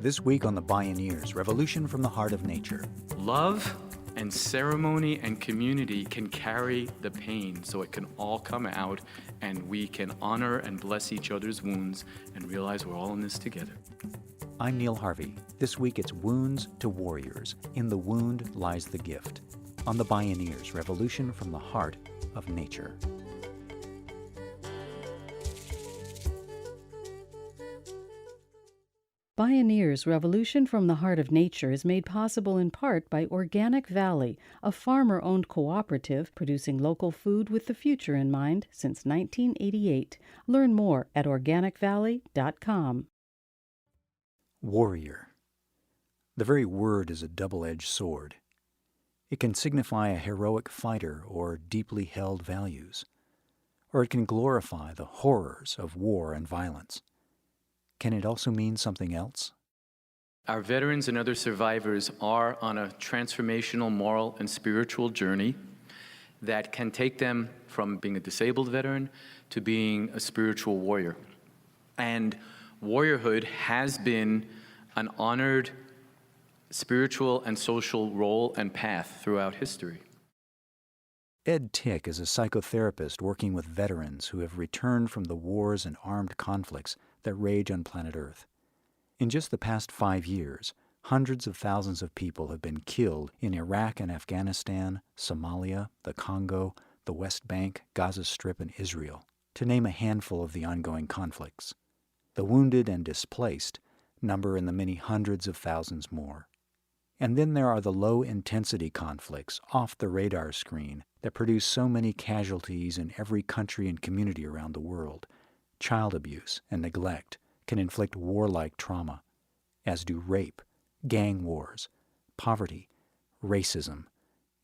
This week on the Bioneers, Revolution from the Heart of Nature. Love and ceremony and community can carry the pain, so it can all come out and we can honor and bless each other's wounds and realize we're all in this together. I'm Neil Harvey. This week it's Wounds to Warriors. In the wound lies the gift. On the Bioneers, Revolution from the Heart of Nature. Bioneers Revolution from the Heart of Nature is made possible in part by Organic Valley, a farmer-owned cooperative producing local food with the future in mind since 1988. Learn more at organicvalley.com. Warrior. The very word is a double-edged sword. It can signify a heroic fighter or deeply held values, or it can glorify the horrors of war and violence. Can it also mean something else? Our veterans and other survivors are on a transformational moral and spiritual journey that can take them from being a disabled veteran to being a spiritual warrior. And warriorhood has been an honored spiritual and social role and path throughout history. Ed Tick is a psychotherapist working with veterans who have returned from the wars and armed conflicts that rage on planet Earth. In just the past 5 years, hundreds of thousands of people have been killed in Iraq and Afghanistan, Somalia, the Congo, the West Bank, Gaza Strip, and Israel, to name a handful of the ongoing conflicts. The wounded and displaced number in the many hundreds of thousands more. And then there are the low-intensity conflicts off the radar screen that produce so many casualties in every country and community around the world. Child abuse and neglect can inflict warlike trauma, as do rape, gang wars, poverty, racism,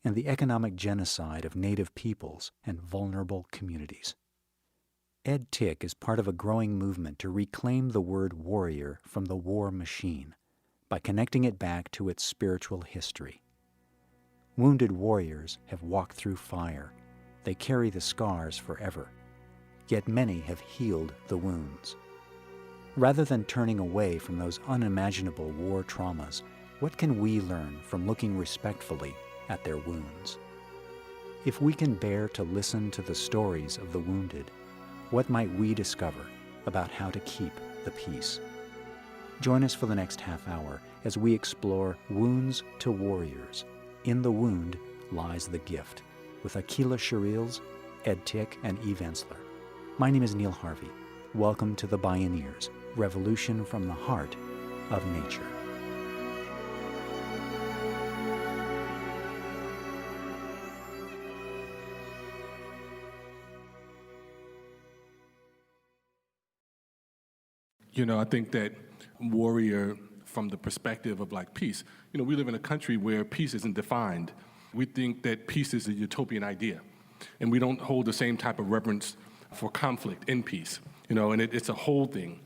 and the economic genocide of native peoples and vulnerable communities. Ed Tick is part of a growing movement to reclaim the word warrior from the war machine by connecting it back to its spiritual history. Wounded warriors have walked through fire. They carry the scars forever. Yet many have healed the wounds. Rather than turning away from those unimaginable war traumas, what can we learn from looking respectfully at their wounds? If we can bear to listen to the stories of the wounded, what might we discover about how to keep the peace? Join us for the next half hour as we explore Wounds to Warriors. In the wound lies the gift, with Aqeela Sherrills, Ed Tick, and Eve Ensler. My name is Neil Harvey. Welcome to the Bioneers, Revolution from the Heart of Nature. I think that warrior from the perspective of peace. We live in a country where peace isn't defined. We think that peace is a utopian idea, and we don't hold the same type of reverence for conflict in peace. And it's a whole thing.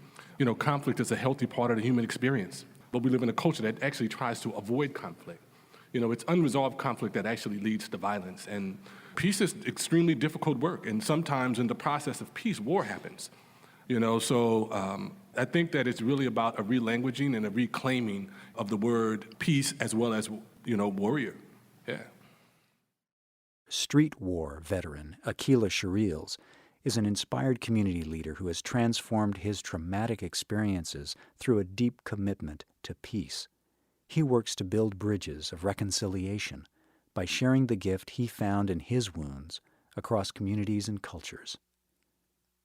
Conflict is a healthy part of the human experience, but we live in a culture that actually tries to avoid conflict. It's unresolved conflict that actually leads to violence, and peace is extremely difficult work, and sometimes in the process of peace, war happens. I think that it's really about a relanguaging and a reclaiming of the word peace as well as, warrior. Yeah. Street war veteran Aqeela Sherrills is an inspired community leader who has transformed his traumatic experiences through a deep commitment to peace. He works to build bridges of reconciliation by sharing the gift he found in his wounds across communities and cultures.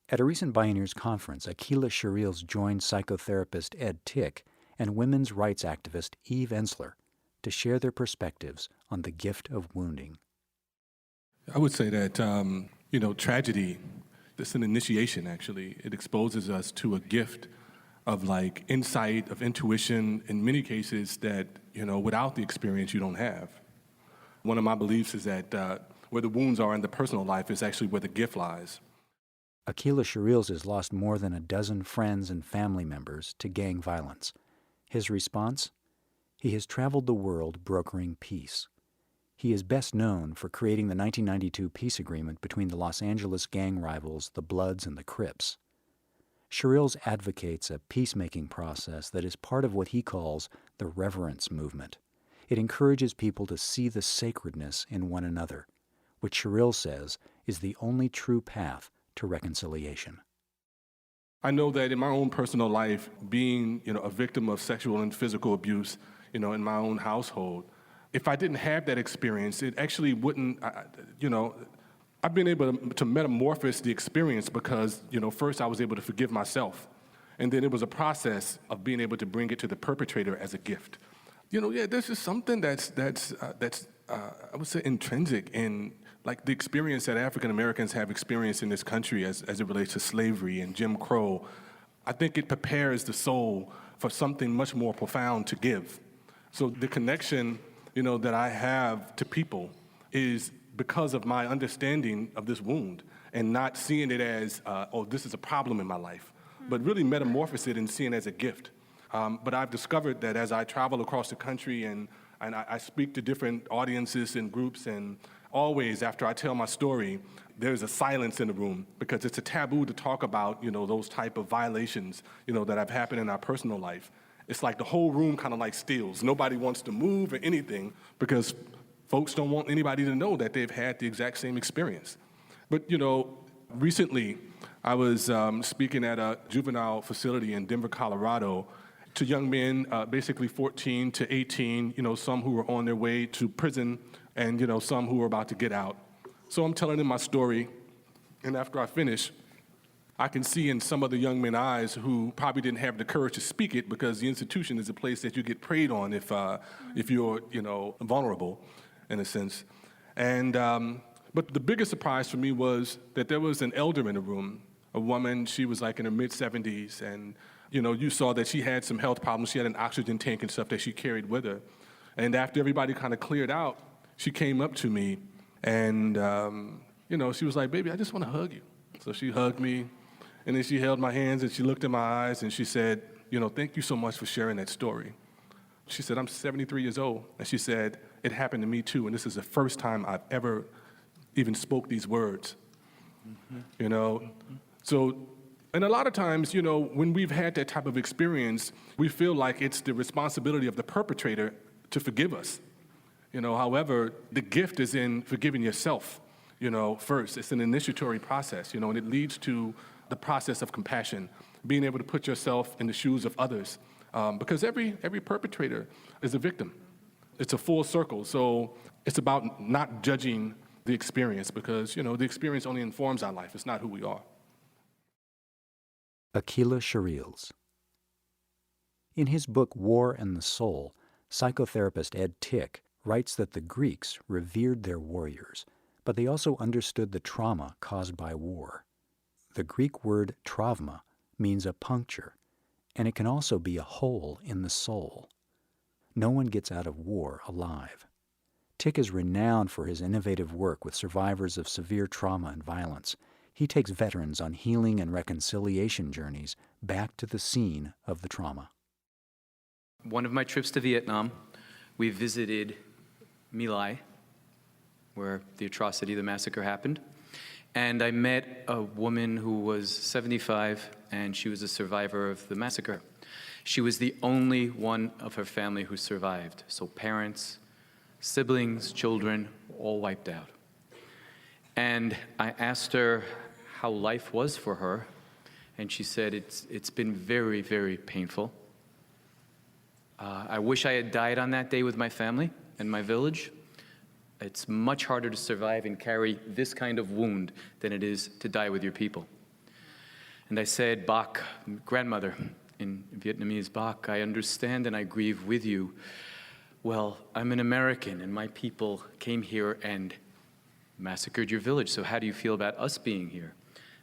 At a recent Bioneers conference, Aqeela Sherrills joined psychotherapist Ed Tick and women's rights activist Eve Ensler to share their perspectives on the gift of wounding. I would say that, tragedy, it's an initiation, actually. It exposes us to a gift of insight, of intuition, in many cases that, without the experience you don't have. One of my beliefs is that where the wounds are in the personal life is actually where the gift lies. Aqeela Sherrills has lost more than a dozen friends and family members to gang violence. His response? He has traveled the world brokering peace. He is best known for creating the 1992 peace agreement between the Los Angeles gang rivals, the Bloods and the Crips. Sherrills advocates a peacemaking process that is part of what he calls the reverence movement. It encourages people to see the sacredness in one another, which Sherrills says is the only true path to reconciliation. I know that in my own personal life, being a victim of sexual and physical abuse, in my own household, if I didn't have that experience, it actually wouldn't, I've been able to metamorphose the experience because, first I was able to forgive myself. And then it was a process of being able to bring it to the perpetrator as a gift. This is something that's I would say intrinsic in like the experience that African Americans have experienced in this country as it relates to slavery and Jim Crow. I think it prepares the soul for something much more profound to give. So the connection, that I have to people is because of my understanding of this wound and not seeing it as, this is a problem in my life, but really metamorphose it and seeing it as a gift. But I've discovered that as I travel across the country and I speak to different audiences and groups, and always after I tell my story, there's a silence in the room because it's a taboo to talk about, those type of violations, that have happened in our personal life. It's like the whole room kind of like stills. Nobody wants to move or anything because folks don't want anybody to know that they've had the exact same experience. But, recently I was speaking at a juvenile facility in Denver, Colorado, to young men, basically 14 to 18, some who were on their way to prison and, some who were about to get out. So I'm telling them my story, and after I finish, I can see in some of the young men's eyes who probably didn't have the courage to speak it because the institution is a place that you get preyed on if you're, vulnerable, in a sense. And but the biggest surprise for me was that there was an elder in the room, a woman. She was like in her mid-70s, and you saw that she had some health problems. She had an oxygen tank and stuff that she carried with her. And after everybody kind of cleared out, she came up to me, and she was like, "Baby, I just want to hug you." So she hugged me, and then she held my hands and she looked in my eyes and she said, "Thank you so much for sharing that story." She said, "I'm 73 years old," and she said, "It happened to me too, and this is the first time I've ever even spoke these words." So, and a lot of times, when we've had that type of experience, we feel like it's the responsibility of the perpetrator to forgive us. However, the gift is in forgiving yourself, first. It's an initiatory process, and it leads to the process of compassion, being able to put yourself in the shoes of others, because every perpetrator is a victim. It's a full circle, so it's about not judging the experience because, the experience only informs our life. It's not who we are. Aqeela Sherrills. In his book War and the Soul, psychotherapist Ed Tick writes that the Greeks revered their warriors, but they also understood the trauma caused by war. The Greek word trauma means a puncture, and it can also be a hole in the soul. No one gets out of war alive. Tick is renowned for his innovative work with survivors of severe trauma and violence. He takes veterans on healing and reconciliation journeys back to the scene of the trauma. One of my trips to Vietnam, we visited My Lai, where the atrocity, the massacre happened. And I met a woman who was 75, and she was a survivor of the massacre. She was the only one of her family who survived. So parents, siblings, children, all wiped out. And I asked her how life was for her, and she said it's been very, very painful. I wish I had died on that day with my family and my village. It's much harder to survive and carry this kind of wound than it is to die with your people. And I said, "Bak, grandmother," in Vietnamese, "Bak, I understand and I grieve with you. Well, I'm an American and my people came here and massacred your village, so how do you feel about us being here?"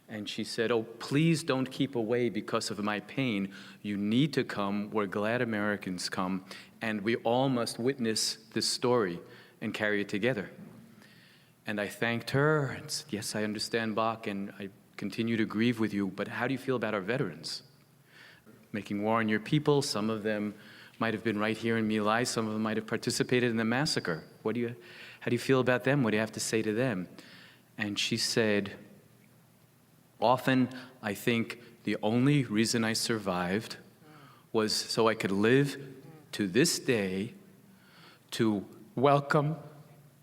And she said, "Oh, please don't keep away because of my pain. You need to come. We're glad Americans come, and we all must witness this story and carry it together." And I thanked her and said, "Yes, I understand, Bach, and I continue to grieve with you, but how do you feel about our veterans? Making war on your people, some of them might have been right here in My Lai, some of them might have participated in the massacre. How do you feel about them? What do you have to say to them?" And she said, "Often I think The only reason I survived was so I could live to this day to welcome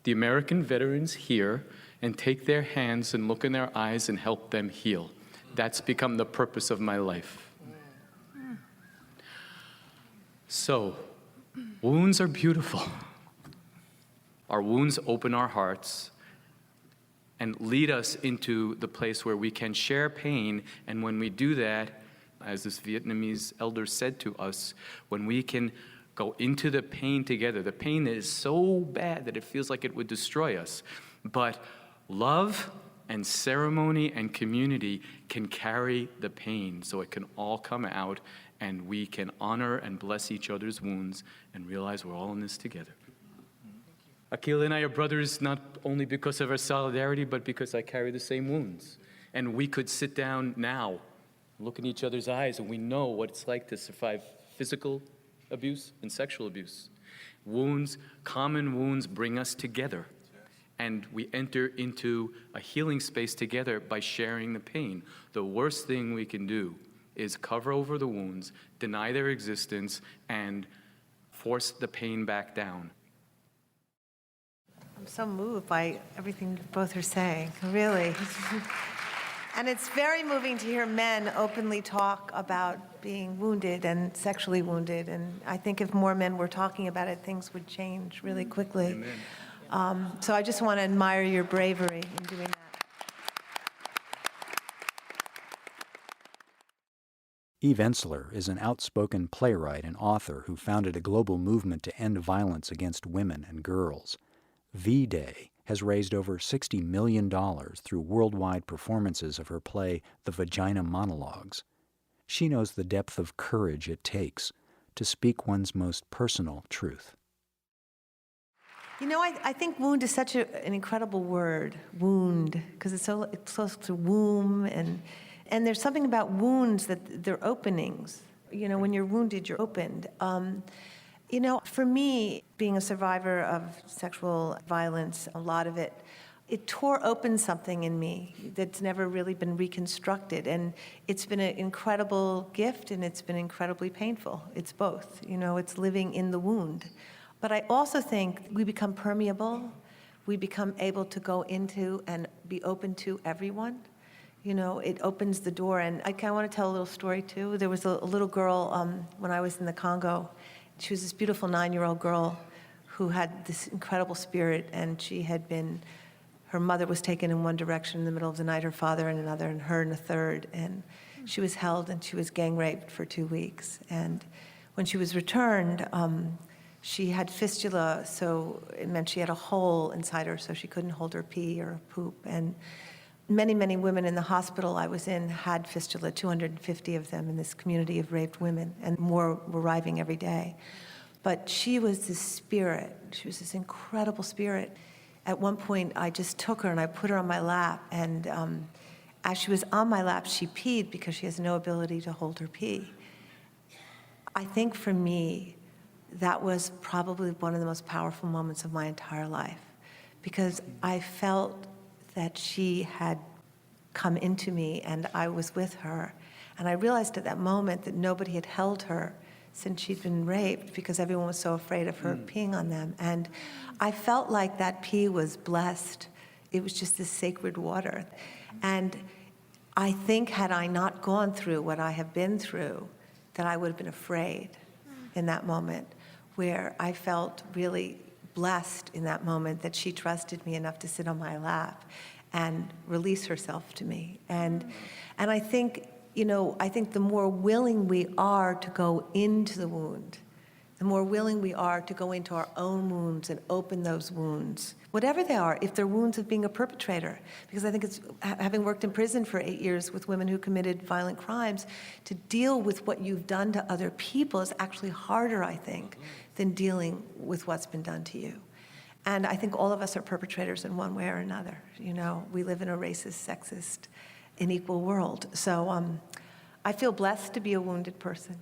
the American veterans here and take their hands and look in their eyes and help them heal. That's become the purpose of my life. So, wounds are beautiful. Our wounds open our hearts and lead us into the place where we can share pain. And when we do that, as this Vietnamese elder said to us, when we can go into the pain together, the pain is so bad that it feels like it would destroy us. But love and ceremony and community can carry the pain so it can all come out and we can honor and bless each other's wounds and realize we're all in this together. Aqeela and I are brothers not only because of our solidarity, but because I carry the same wounds. And we could sit down now, look in each other's eyes, and we know what it's like to survive physical abuse and sexual abuse. Wounds, common wounds bring us together. And we enter into a healing space together by sharing the pain. The worst thing we can do is cover over the wounds, deny their existence, and force the pain back down. I'm so moved by everything you both are saying, really. And it's very moving to hear men openly talk about being wounded and sexually wounded. And I think if more men were talking about it, things would change really quickly. So I just want to admire your bravery in doing that. Eve Ensler is an outspoken playwright and author who founded a global movement to end violence against women and girls. V-Day has raised over $60 million through worldwide performances of her play The Vagina Monologues. She knows the depth of courage it takes to speak one's most personal truth. You know, I think wound is such an incredible word, wound, because it's close to womb, and there's something about wounds that they're openings. You know, when you're wounded, you're opened. You know, for me, being a survivor of sexual violence, a lot of it tore open something in me that's never really been reconstructed. And it's been an incredible gift, and it's been incredibly painful. It's both, you know, it's living in the wound. But I also think we become permeable. We become able to go into and be open to everyone. You know, it opens the door. And I kind of want to tell a little story, too. There was a little girl when I was in the Congo. She was this beautiful 9-year-old girl who had this incredible spirit, and her mother was taken in one direction in the middle of the night, her father in another, and her in a third. And she was held, and she was gang raped for 2 weeks. And when she was returned, she had fistula, so it meant she had a hole inside her, so she couldn't hold her pee or poop. And many, many women in the hospital I was in had fistula, 250 of them in this community of raped women, and more were arriving every day. But she was this spirit. She was this incredible spirit. At one point, I just took her and I put her on my lap, and as she was on my lap, she peed because she has no ability to hold her pee. I think for me, that was probably one of the most powerful moments of my entire life, because I felt that she had come into me and I was with her. And I realized at that moment that nobody had held her since she'd been raped, because everyone was so afraid of her peeing on them. And I felt like that pee was blessed. It was just this sacred water. And I think had I not gone through what I have been through, that I would have been afraid in that moment, where I felt really blessed in that moment that she trusted me enough to sit on my lap and release herself to me. And I think, you know, I think the more willing we are to go into the wound, the more willing we are to go into our own wounds and open those wounds, whatever they are, if they're wounds of being a perpetrator. Because I think it's, having worked in prison for 8 years with women who committed violent crimes, to deal with what you've done to other people is actually harder, I think, than dealing with what's been done to you. And I think all of us are perpetrators in one way or another. You know, we live in a racist, sexist, unequal world. So I feel blessed to be a wounded person.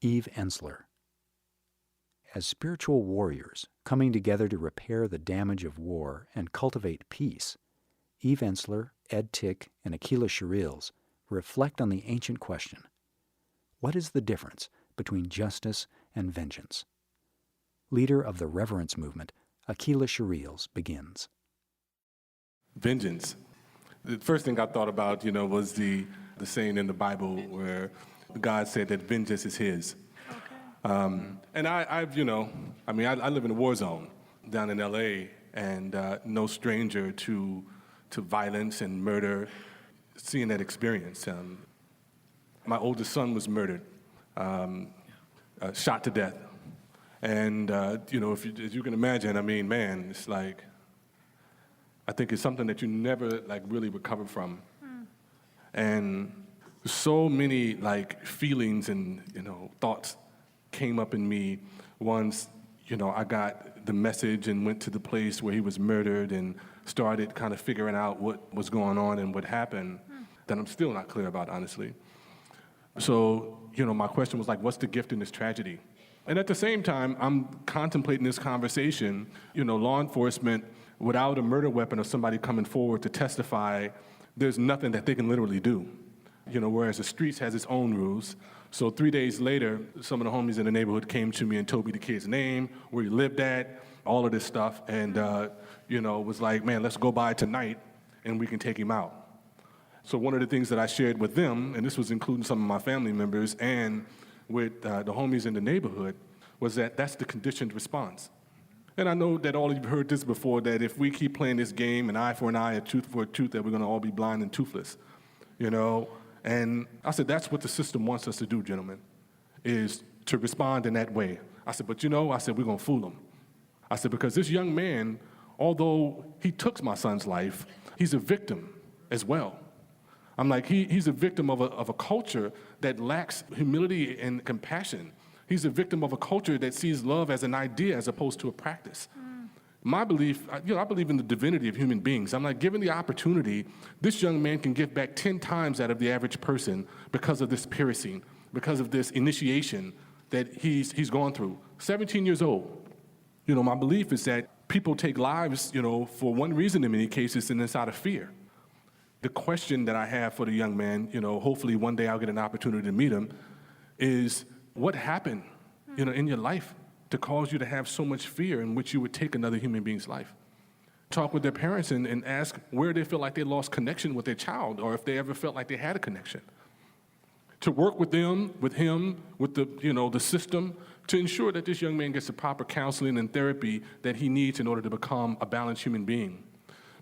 Eve Ensler. As spiritual warriors coming together to repair the damage of war and cultivate peace, Eve Ensler, Ed Tick and Aqeela Sherrills reflect on the ancient question, what is the difference between justice and vengeance? Leader of the Reverence movement, Aqeela Sherrills begins. Vengeance. The first thing I thought about, was the saying in the Bible where God said that vengeance is his. And I live in a war zone down in LA, and no stranger to violence and murder, seeing that experience. My oldest son was murdered, shot to death. And, as you can imagine, it's like, I think it's something that you never, really recover from. And so many, feelings and, thoughts came up in me once, I got the message and went to the place where he was murdered and started kind of figuring out what was going on and what happened that I'm still not clear about, honestly. So, my question was what's the gift in this tragedy? And at the same time, I'm contemplating this conversation, law enforcement, without a murder weapon or somebody coming forward to testify, there's nothing that they can literally do. Whereas the streets has its own rules. So 3 days later, some of the homies in the neighborhood came to me and told me the kid's name, where he lived at, all of this stuff, and, was like, man, let's go by tonight and we can take him out. So one of the things that I shared with them, and this was including some of my family members and with the homies in the neighborhood, was that that's the conditioned response. And I know that all of you have heard this before, that if we keep playing this game, an eye for an eye, a tooth for a tooth, that we're going to all be blind and toothless, And I said, that's what the system wants us to do, gentlemen, is to respond in that way. I said, but we're going to fool them. I said, because this young man, although he took my son's life, he's a victim as well. I'm like, he's a victim of a culture that lacks humility and compassion. He's a victim of a culture that sees love as an idea as opposed to a practice. My belief, I believe in the divinity of human beings. I'm like, given the opportunity, this young man can give back 10 times out of the average person because of this piercing, because of this initiation that he's gone through. 17 years old. My belief is that people take lives, for one reason in many cases, and it's out of fear. The question that I have for the young man, hopefully one day I'll get an opportunity to meet him, is what happened, in your life to cause you to have so much fear in which you would take another human being's life? Talk with their parents and ask where they feel like they lost connection with their child, or if they ever felt like they had a connection. To work with them, with him, with the system, to ensure that this young man gets the proper counseling and therapy that he needs in order to become a balanced human being.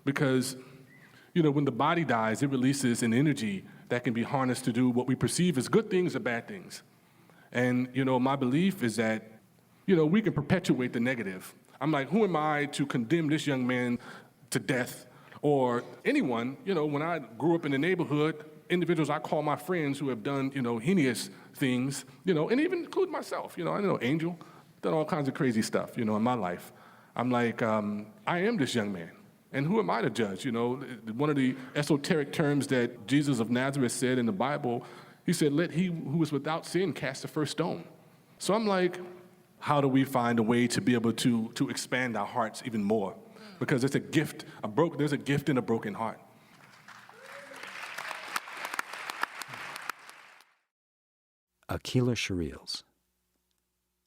Because, when the body dies, it releases an energy that can be harnessed to do what we perceive as good things or bad things. And, my belief is that, we can perpetuate the negative. I'm like, who am I to condemn this young man to death or anyone? When I grew up in the neighborhood, individuals I call my friends who have done, heinous things, and even include myself. I know Angel, done all kinds of crazy stuff, in my life. I'm like, I am this young man. And who am I to judge? One of the esoteric terms that Jesus of Nazareth said in the Bible, he said, let he who is without sin cast the first stone. So I'm like, how do we find a way to be able to expand our hearts even more? Because it's a gift, there's a gift in a broken heart. Aqeela Sherrills.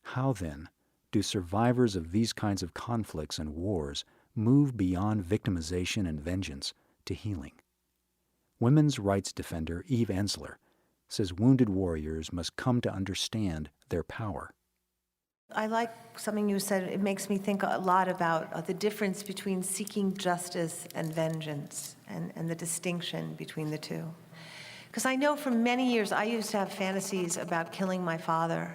How then do survivors of these kinds of conflicts and wars move beyond victimization and vengeance to healing? Women's rights defender Eve Ensler says wounded warriors must come to understand their power. I like something you said. It makes me think a lot about the difference between seeking justice and vengeance, and the distinction between the two. Because I know for many years I used to have fantasies about killing my father.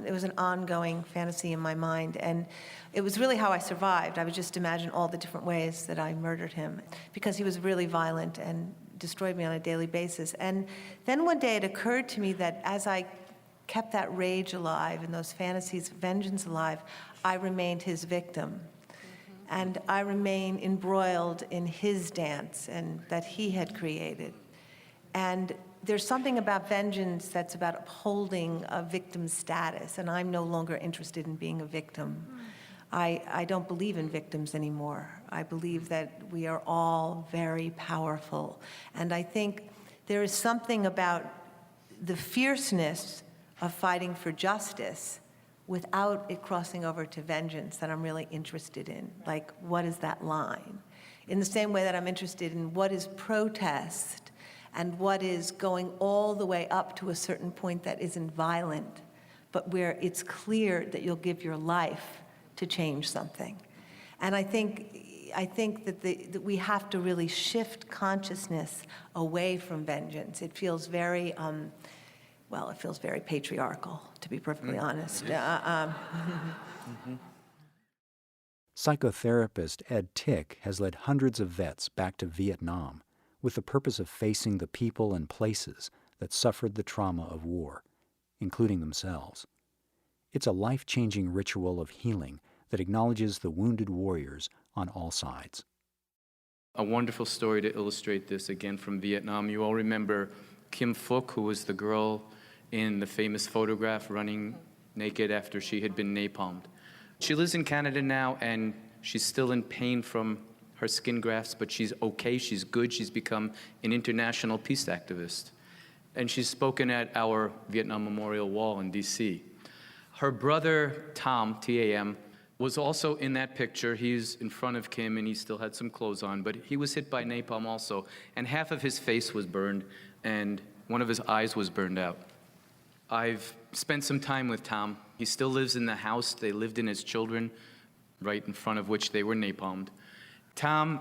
It was an ongoing fantasy in my mind, and it was really how I survived. I would just imagine all the different ways that I murdered him, because he was really violent and destroyed me on a daily basis. And then one day it occurred to me that as I kept that rage alive and those fantasies of vengeance alive, I remained his victim. And I remain embroiled in his dance and that he had created. And there's something about vengeance that's about upholding a victim's status, and I'm no longer interested in being a victim. I don't believe in victims anymore. I believe that we are all very powerful. And I think there is something about the fierceness of fighting for justice without it crossing over to vengeance that I'm really interested in. Like, what is that line? In the same way that I'm interested in what is protest and what is going all the way up to a certain point that isn't violent, but where it's clear that you'll give your life to change something. And I think that we have to really shift consciousness away from vengeance. It feels very, it feels very patriarchal, to be perfectly honest. Psychotherapist Ed Tick has led hundreds of vets back to Vietnam with the purpose of facing the people and places that suffered the trauma of war, including themselves. It's a life-changing ritual of healing that acknowledges the wounded warriors on all sides. A wonderful story to illustrate this, again from Vietnam. You all remember Kim Phuc, who was the girl in the famous photograph running naked after she had been napalmed. She lives in Canada now, and she's still in pain from her skin grafts, but she's okay, she's good, she's become an international peace activist. And she's spoken at our Vietnam Memorial Wall in DC. Her brother, Tom, T-A-M, was also in that picture. He's in front of Kim, and he still had some clothes on, but he was hit by napalm also, and half of his face was burned, and one of his eyes was burned out. I've spent some time with Tom. He still lives in the house they lived in as children, right in front of which they were napalmed. Tom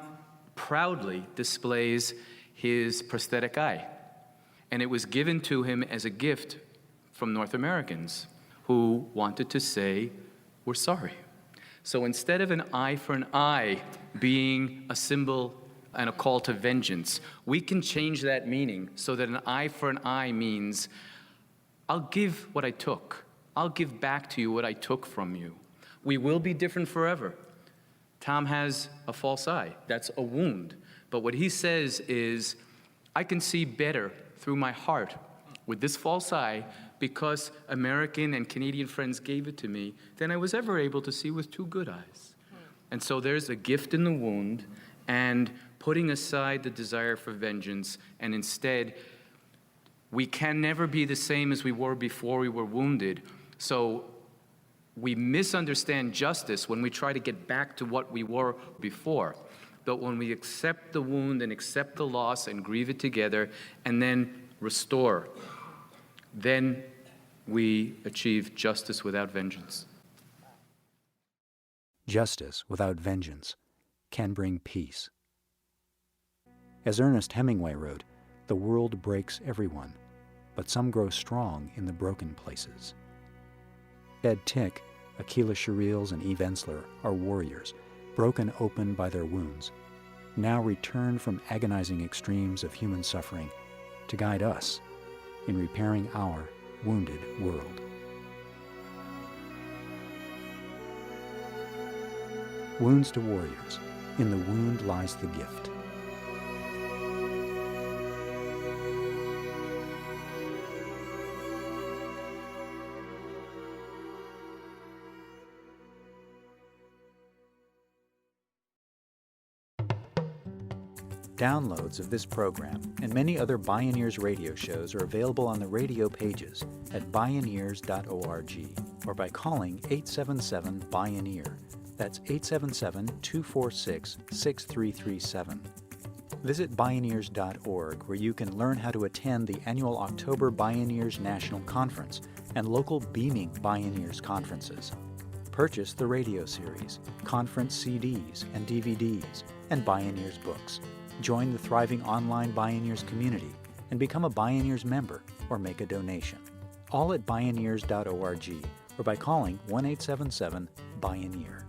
proudly displays his prosthetic eye, and it was given to him as a gift from North Americans who wanted to say, "We're sorry." So instead of an eye for an eye being a symbol and a call to vengeance, we can change that meaning so that an eye for an eye means, I'll give what I took. I'll give back to you what I took from you. We will be different forever. Tom has a false eye. That's a wound. But what he says is, I can see better through my heart with this false eye because American and Canadian friends gave it to me than I was ever able to see with two good eyes. And so there's a gift in the wound, and putting aside the desire for vengeance, and instead, we can never be the same as we were before we were wounded. So we misunderstand justice when we try to get back to what we were before. But when we accept the wound and accept the loss and grieve it together and then restore, then we achieve justice without vengeance. Justice without vengeance can bring peace. As Ernest Hemingway wrote, the world breaks everyone, but some grow strong in the broken places. Ed Tick, Aqeela Sherrills, and Eve Ensler are warriors, broken open by their wounds, now returned from agonizing extremes of human suffering to guide us in repairing our wounded world. Wounds to warriors. In the wound lies the gift. Downloads of this program and many other Bioneers radio shows are available on the radio pages at bioneers.org or by calling 877-BIONEER. That's 877-246-6337. Visit Bioneers.org, where you can learn how to attend the annual October Bioneers National Conference and local Beaming Bioneers conferences. Purchase the radio series, conference CDs and DVDs, and Bioneers books. Join the thriving online Bioneers community and become a Bioneers member or make a donation. All at Bioneers.org or by calling 1-877-BIONEER.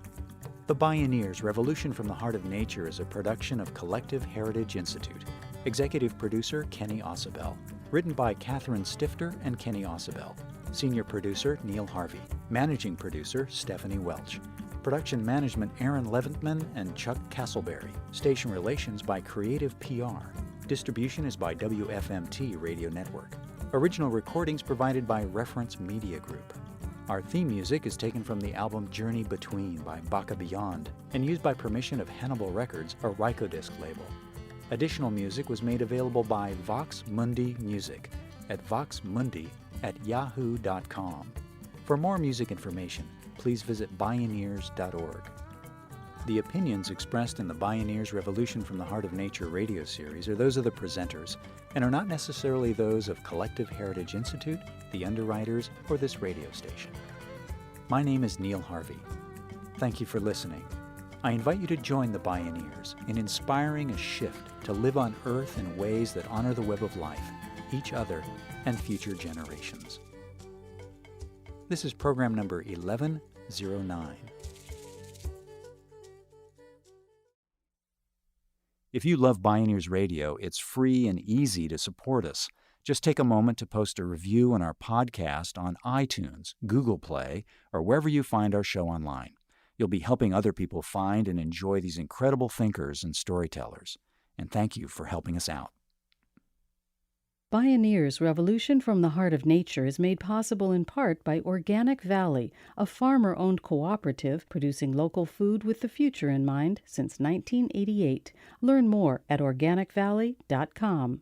The Bioneers Revolution from the Heart of Nature is a production of Collective Heritage Institute. Executive producer Kenny Ausubel. Written by Catherine Stifter and Kenny Ausubel. Senior producer Neil Harvey. Managing producer Stephanie Welch. Production management Aaron Leventman and Chuck Castleberry. Station relations by Creative PR. Distribution is by WFMT Radio Network. Original recordings provided by Reference Media Group. Our theme music is taken from the album Journey Between by Baka Beyond and used by permission of Hannibal Records, a Rykodisc label. Additional music was made available by Vox Mundi Music at voxmundi@yahoo.com. For more music information, please visit Bioneers.org. The opinions expressed in the Bioneers Revolution from the Heart of Nature radio series are those of the presenters and are not necessarily those of Collective Heritage Institute, the underwriters, or this radio station. My name is Neil Harvey. Thank you for listening. I invite you to join the Bioneers in inspiring a shift to live on Earth in ways that honor the web of life, each other, and future generations. This is program number 1109. If you love Bioneers Radio, it's free and easy to support us. Just take a moment to post a review on our podcast on iTunes, Google Play, or wherever you find our show online. You'll be helping other people find and enjoy these incredible thinkers and storytellers. And thank you for helping us out. Bioneers Revolution from the Heart of Nature is made possible in part by Organic Valley, a farmer-owned cooperative producing local food with the future in mind since 1988. Learn more at organicvalley.com.